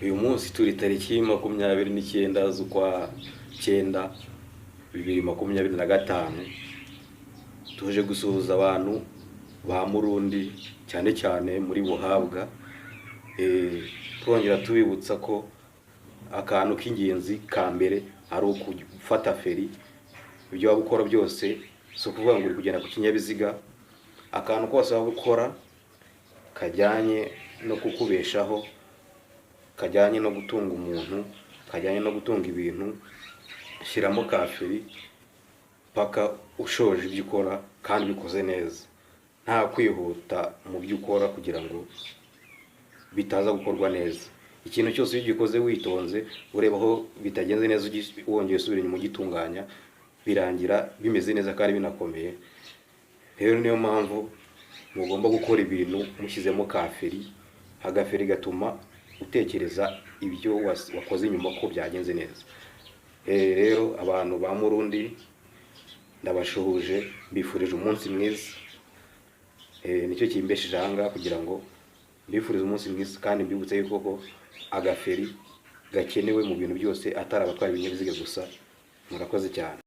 Uyu munsi turi tariki 29 z'ukwa 9 2025, tuje gusuhuza abantu ba Murundi cyane cyane muri Buhabwa, twongera tubibutsa ko akantu k'ingenzi ka mbere ari ukufata feri. Ibyo waba ukora byose si ukuvuga ngo uri kugenda ku kinyabiziga, akantu kose waba ukora kajyanye no kukubeshaho, kajyanye no gutunga umuntu, kajyanye no gutunga ibintu, shyiramo ka feri paka ushoje ibyo ukora kandi bikoze neza, nta kwihuta mu byo ukora kugira ngo bitaza gukorwa neza. Ikintu cyose iyo ugikoze witonze, ureba aho bitagenze neza, wongeye usubira inyuma ugitunganya, birangira bimeze neza kandi binakomeye. Rero niyo mpamvu mugomba gukora ibintu mushyizemo ka feri. Agaferi gatuma utekereza ibyo wakoze inyuma ko byagenze neza. Rero abantu ba Murundi ndabashuhuje, mbifurije umunsi mwiza. Nicyo kimbesheje ahangaha kugira ngo mbifurize umunsi mwiza, kandi mbibutse yuko ko agaferi gakenewe mu bintu byose, atari abatwara ibinyabiziga gusa. Murakoze cyane.